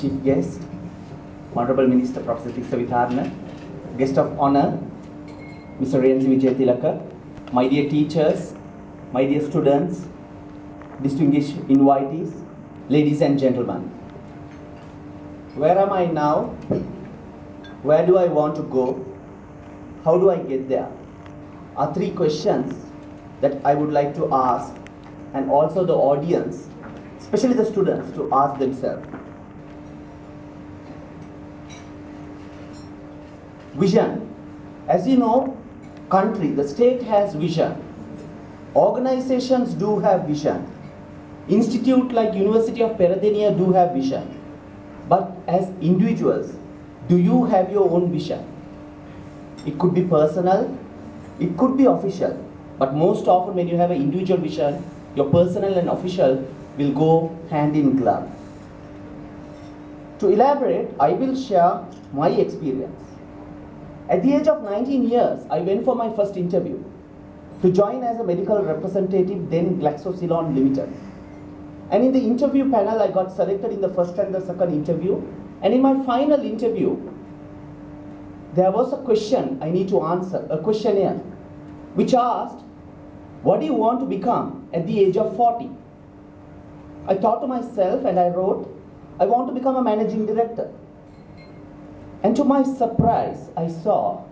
Chief Guest, Honorable Minister Professor T.Sayandhan, Guest of Honor, Mr. Vijay, my dear teachers, my dear students, distinguished invitees, ladies and gentlemen. Where am I now? Where do I want to go? How do I get there? Are three questions that I would like to ask, and also the audience, especially the students, to ask themselves. Vision. As you know, the state has vision. Organizations do have vision. Institute like University of Peradeniya do have vision. But as individuals, do you have your own vision? It could be personal, it could be official, but most often when you have an individual vision, your personal and official will go hand in glove. To elaborate, I will share my experience. At the age of 19 years, I went for my first interview to join as a medical representative, then GlaxoSmithKline Limited. And in the interview panel, I got selected in the first and the second interview. And in my final interview, there was a question I need to answer, a questionnaire, which asked, what do you want to become at the age of 40? I thought to myself and I wrote, I want to become a managing director. And to my surprise, I saw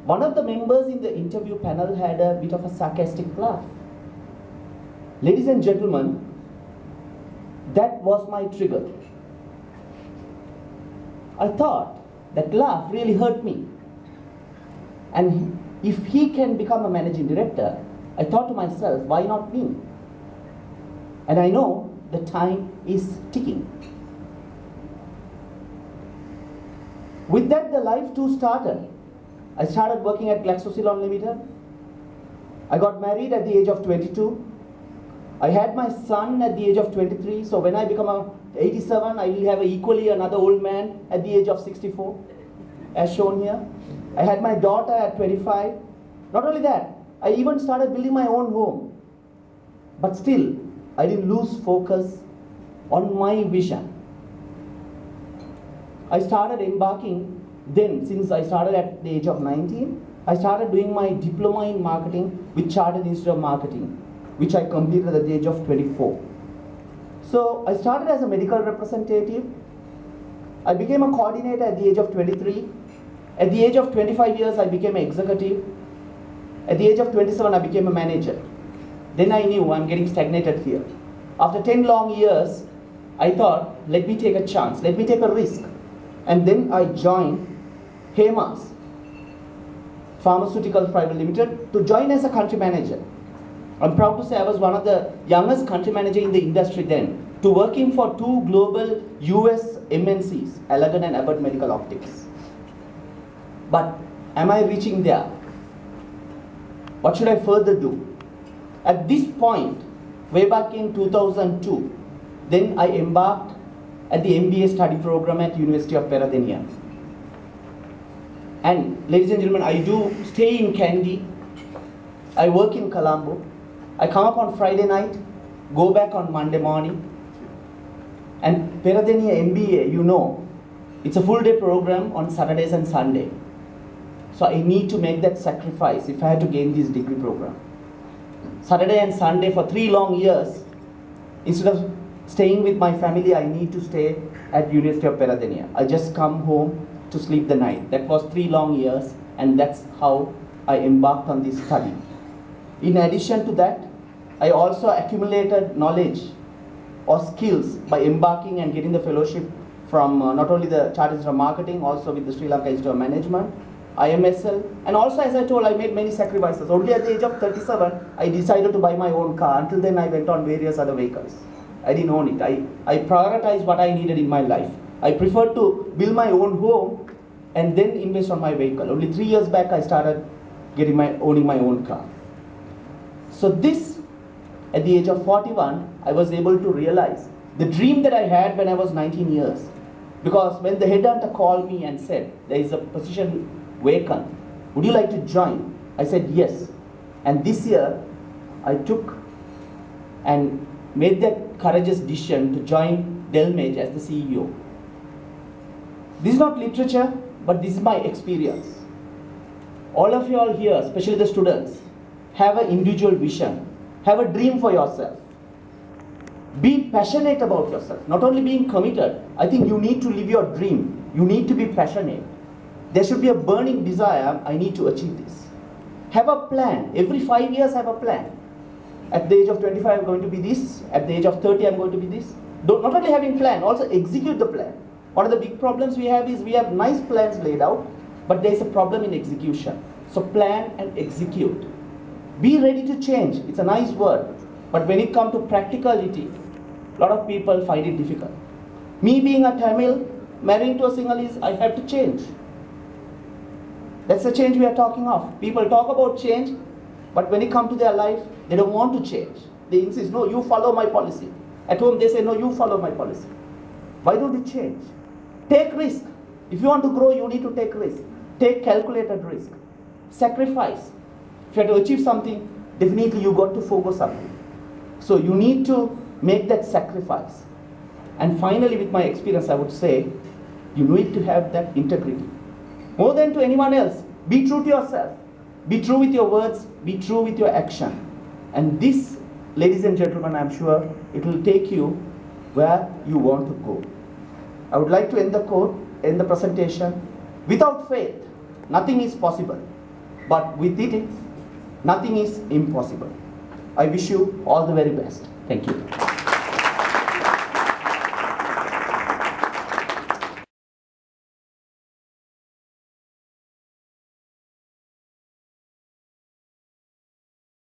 one of the members in the interview panel had a bit of a sarcastic laugh. Ladies and gentlemen, that was my trigger. I thought that laugh really hurt me. And if he can become a managing director, I thought to myself, why not me? And I know the time is ticking. With that, the life too started. I started working at GlaxoSmithKline Limited. I got married at the age of 22. I had my son at the age of 23. So when I become 87, I will have equally another old man at the age of 64, as shown here. I had my daughter at 25. Not only that, I even started building my own home. But still, I didn't lose focus on my vision. I started embarking then, since I started at the age of 19, I started doing my diploma in marketing with Chartered Institute of Marketing, which I completed at the age of 24. So I started as a medical representative. I became a coordinator at the age of 23. At the age of 25 years, I became an executive. At the age of 27, I became a manager. Then I knew I'm getting stagnated here. After 10 long years, I thought, let me take a chance, let me take a risk. And then I joined Hemas Pharmaceutical Private Limited to join as a country manager. I'm proud to say I was one of the youngest country manager in the industry then, to working for two global US MNCs, Allergan and Abbott Medical Optics. But am I reaching there? What should I further do? At this point, way back in 2002, then I embarked at the MBA study program at University of Peradeniya. And ladies and gentlemen, I do stay in Kandy. I work in Colombo. I come up on Friday night, go back on Monday morning. And Peradeniya MBA, you know, it's a full day program on Saturdays and Sunday. So I need to make that sacrifice if I had to gain this degree program. Saturday and Sunday for 3 long years, instead of staying with my family, I need to stay at University of Peradeniya. I just come home to sleep the night. That was 3 long years, and that's how I embarked on this study. In addition to that, I also accumulated knowledge or skills by embarking and getting the fellowship from not only the Chartered Institute of Marketing, also with the Sri Lanka Institute of Management, IMSL, and also, as I told, I made many sacrifices. Only at the age of 37, I decided to buy my own car. Until then, I went on various other vehicles. I didn't own it. I prioritized what I needed in my life. I preferred to build my own home and then invest on my vehicle. Only 3 years back, I started owning my own car. So this, at the age of 41, I was able to realize the dream that I had when I was 19 years. Because when the headhunter called me and said, there is a position vacant, would you like to join? I said yes. And this year, I took and made that courageous decision to join Delmage as the CEO. This is not literature, but this is my experience. All of you all here, especially the students, have an individual vision. Have a dream for yourself. Be passionate about yourself. Not only being committed, I think you need to live your dream. You need to be passionate. There should be a burning desire, I need to achieve this. Have a plan. Every 5 years have a plan. At the age of 25 I'm going to be this. At the age of 30 I'm going to be this. Not only having plan, also execute the plan. One of the big problems we have is we have nice plans laid out, but there is a problem in execution. So plan and execute. Be ready to change. It's a nice word, but when it comes to practicality, a lot of people find it difficult. Me being a Tamil, marrying to a Sinhalese, I have to change. That's the change we are talking of. People talk about change, but when it comes to their life, they don't want to change. They insist, no, you follow my policy. At home they say, no, you follow my policy. Why don't you change? Take risk. If you want to grow, you need to take risk. Take calculated risk. Sacrifice. If you have to achieve something, definitely you got to focus something. So you need to make that sacrifice. And finally, with my experience, I would say, you need to have that integrity. More than to anyone else, be true to yourself. Be true with your words, be true with your action. And this, ladies and gentlemen, I'm sure it will take you where you want to go. I would like to end the presentation. Without faith, nothing is possible. But with it, nothing is impossible. I wish you all the very best. Thank you.